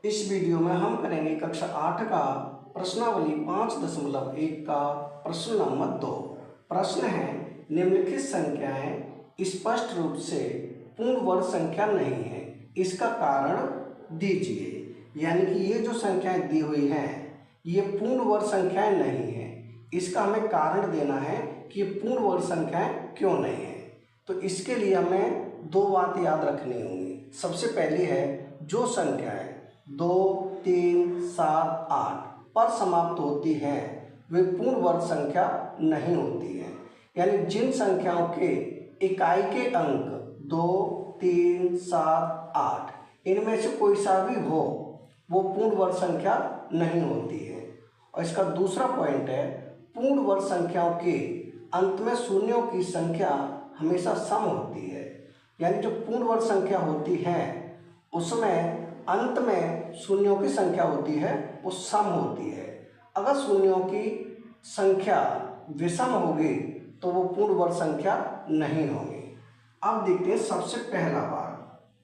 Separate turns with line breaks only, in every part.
इस वीडियो में हम करेंगे कक्षा 8 का प्रश्नावली 5.1 का प्रश्न नंबर 2। प्रश्न है, निम्नलिखित संख्याएं स्पष्ट रूप से पूर्ण वर्ग संख्या नहीं है, इसका कारण दीजिए। यानी कि ये जो संख्याएं दी हुई हैं ये पूर्ण वर्ग संख्याएं नहीं है, इसका हमें कारण देना है कि ये पूर्ण वर्ग संख्याएं क्यों नहीं है। तो इसके लिए हमें दो बात याद रखनी होंगी। सबसे पहली है, जो संख्याएं 2, 3, 7, 8 पर समाप्त होती हैं वे पूर्ण वर्ग संख्या नहीं होती हैं। यानी जिन संख्याओं के इकाई के अंक 2, 3, 7, 8 इनमें से कोई सा भी हो वो पूर्ण वर्ग संख्या नहीं होती है। और इसका दूसरा पॉइंट है, पूर्ण वर्ग संख्याओं के अंत में शून्यों की संख्या हमेशा सम होती है। यानी जो पूर्ण वर्ग संख्या होती है उसमें अंत में शून्यों की संख्या होती है वो सम होती है। अगर शून्यों की संख्या विषम होगी तो वो पूर्ण वर्ग संख्या नहीं होगी। अब देखते हैं सबसे पहला भाग।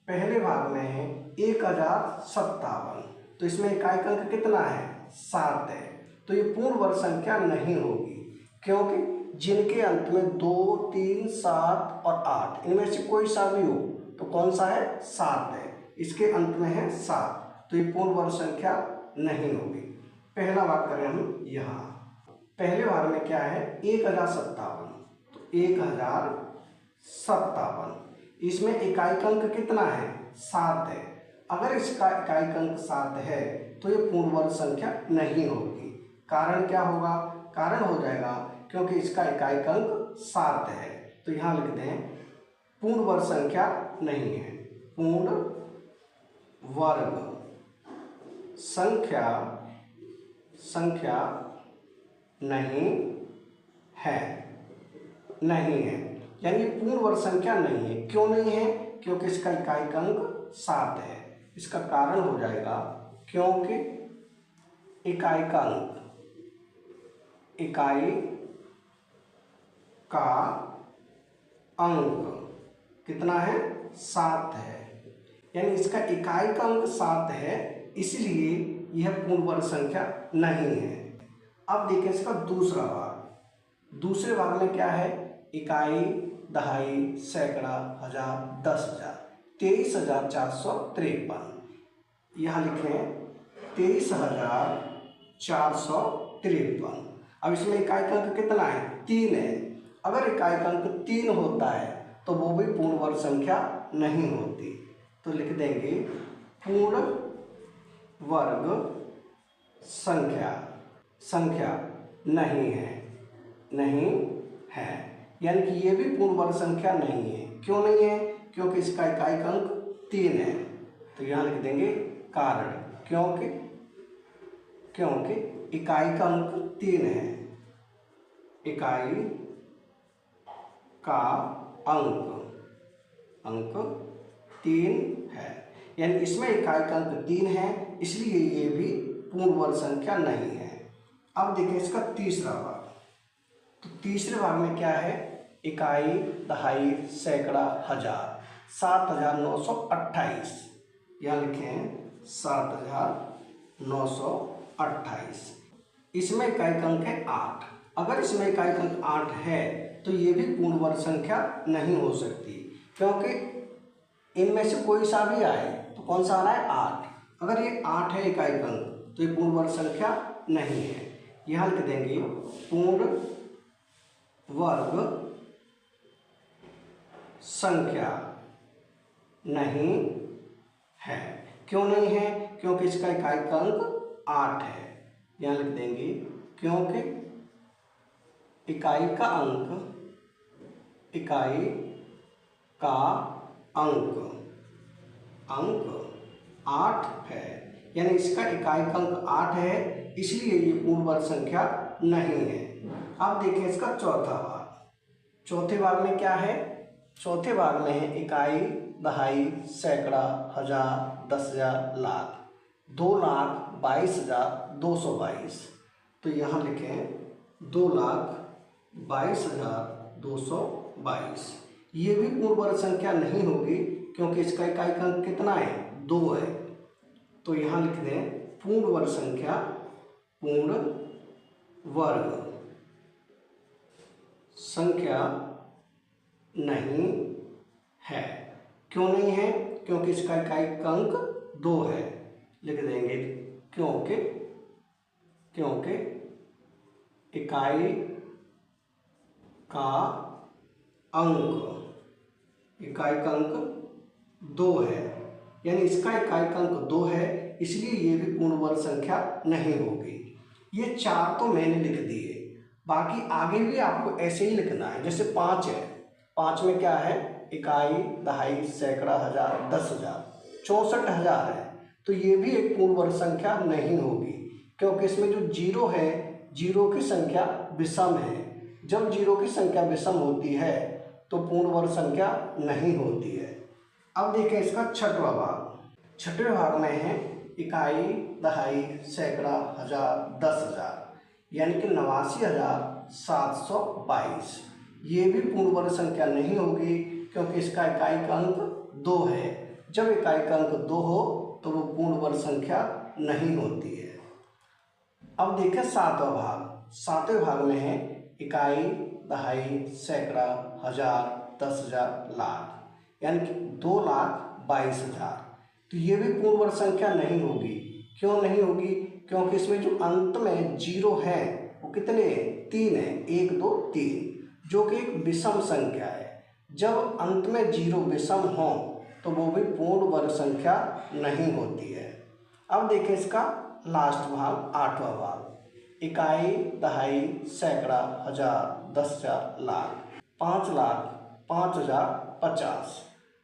पहले भाग में है 1057, तो इसमें इकाई अंक कितना है? 7 है। तो ये पूर्ण वर्ग संख्या नहीं होगी, क्योंकि जिनके अंत में 2, 3, 7 और 8 इनमें से कोई सा भी हो तो कौन सा है? 7 है। इसके अंत में है 7, तो ये पूर्ण वर्ग संख्या नहीं होगी। पहला भाग करें हम यहाँ। पहले भाग में क्या है? 1057, तो 1057 इसमें इकाई अंक कितना है? 7 है। अगर इसका इकाई अंक 7 है तो ये पूर्ण वर्ग संख्या नहीं होगी। कारण क्या होगा? कारण हो जाएगा क्योंकि इसका इकाई अंक 7 है। तो यहाँ लिखते हैं पूर्ण वर्ग संख्या नहीं है। पूर्ण वर्ग संख्या नहीं है, यानी पूर्ण वर्ग संख्या नहीं है। क्यों नहीं है? क्योंकि इसका इकाई अंक 7 है। इसका कारण हो जाएगा क्योंकि इकाई का अंक कितना है? 7 है। यानी इसका इकाई का अंक 7 है, इसलिए यह पूर्ण वर्ग संख्या नहीं है। अब देखें इसका दूसरा भाग। दूसरे भाग में क्या है? इकाई, दहाई, सैकड़ा, हजार, 10,000, 23,453। यहाँ लिखें 23,453। अब इसमें इकाई अंक कितना है? 3 है। अगर इकाई अंक 3 होता है तो वो भी पूर्ण वर्ग संख्या नहीं होती। तो लिख देंगे पूर्ण वर्ग संख्या नहीं है। यानी कि ये भी पूर्ण वर्ग संख्या नहीं है। क्यों नहीं है? क्योंकि इसका इकाई अंक 3 है। तो यहाँ लिख देंगे कारण, क्योंकि इकाई का अंक 3 है। इकाई का अंक 3 है, यानी इसमें इकाई का अंक 3 है, इसलिए ये भी पूर्ण वर्ग संख्या नहीं है। अब देखें इसका तीसरा भाग। तो तीसरे भाग में क्या है? इकाई, दहाई, सैकड़ा, हजार, 7,928। यहाँ लिखें 7,928। इसमें इकाई का अंक है 8। अगर इसमें इकाई अंक 8 है तो ये भी पूर्ण वर्ग संख्या नहीं हो सकती, क्योंकि इनमें से कोई सा भी आए तो कौन सा आ रहा है? 8। अगर ये 8 है इकाई अंक तो ये पूर्ण वर्ग संख्या नहीं है। यहाँ लिख देंगे पूर्ण वर्ग संख्या नहीं है। क्यों नहीं है? क्योंकि इसका इकाई अंक 8 है। यहाँ लिख देंगे क्योंकि इकाई का अंक 8 है, यानी इसका इकाई अंक 8 है, इसलिए ये पूर्ण वर्ग संख्या नहीं है। अब देखिए इसका चौथा भाग। चौथे भाग में क्या है? चौथे भाग में है इकाई, दहाई, सैकड़ा, हजार, 10,000, लाख, 2,22,222। तो यहाँ लिखें 2,22,222। ये भी पूर्ण वर्ग संख्या नहीं होगी, क्योंकि इसका इकाई अंक कितना है? 2 है। तो यहाँ लिख दें पूर्ण वर्ग संख्या, पूर्ण वर्ग संख्या नहीं है। क्यों नहीं है? क्योंकि इसका इकाई अंक 2 है। लिख देंगे क्योंकि इकाई का अंक 2 है, यानी इसका इकाई का अंक 2 है, इसलिए ये भी पूर्ण वर्ग संख्या नहीं होगी। ये 4 तो मैंने लिख दिए, बाकी आगे भी आपको ऐसे ही लिखना है। जैसे 5 है, 5 में क्या है? इकाई, दहाई, सैकड़ा, हजार, 10,000, 64,000 है। तो ये भी एक पूर्ण वर्ग संख्या नहीं होगी, क्योंकि इसमें जो 0 है, 0 की संख्या विषम है। जब 0 की संख्या विषम होती है तो पूर्ण वर्ग संख्या नहीं होती है। अब देखें इसका छठवां भाग। छठवें भाग में है इकाई, दहाई, सैकड़ा, हजार, 10,000, यानी कि 89,722। ये भी पूर्ण वर्ग संख्या नहीं होगी, क्योंकि इसका इकाई का अंक 2 है। जब इकाई का अंक 2 हो तो वो पूर्ण वर्ग संख्या नहीं होती है। अब देखें सातवां भाग। सातवें भाग में है इकाई, दहाई, सैकड़ा, हजार, 10,000, लाख, यानी कि 2,22,000। तो ये भी पूर्ण वर्ग संख्या नहीं होगी। क्यों नहीं होगी? क्योंकि इसमें जो अंत में 0 है वो कितने? 3 है, 1, 2, 3, जो कि एक विषम संख्या है। जब अंत में 0 विषम हो तो वो भी पूर्ण वर्ग संख्या नहीं होती है। अब देखें इसका लास्ट भाग, आठवां भाग। इकाई, दहाई, सैकड़ा, हजार, 10,000, लाख, 5 लाख, 5,000, 50।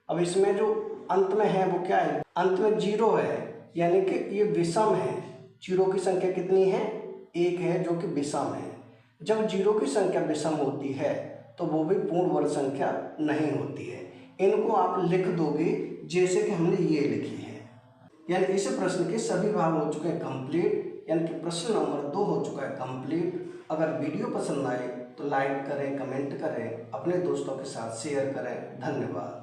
अब इसमें जो अंत में है वो क्या है? अंत में 0 है, यानी कि ये विषम है। 0 की संख्या कितनी है? 1 है, जो कि विषम है। जब 0 की संख्या विषम होती है तो वो भी पूर्ण वर्ग संख्या नहीं होती है। इनको आप लिख दोगे जैसे कि हमने ये लिखी है। यानी इस प्रश्न के सभी भाग हो चुके हैं कंप्लीट, यानी कि प्रश्न नंबर 2 हो चुका है कंप्लीट। अगर वीडियो पसंद आए तो लाइक करें, कमेंट करें, अपने दोस्तों के साथ शेयर करें। धन्यवाद।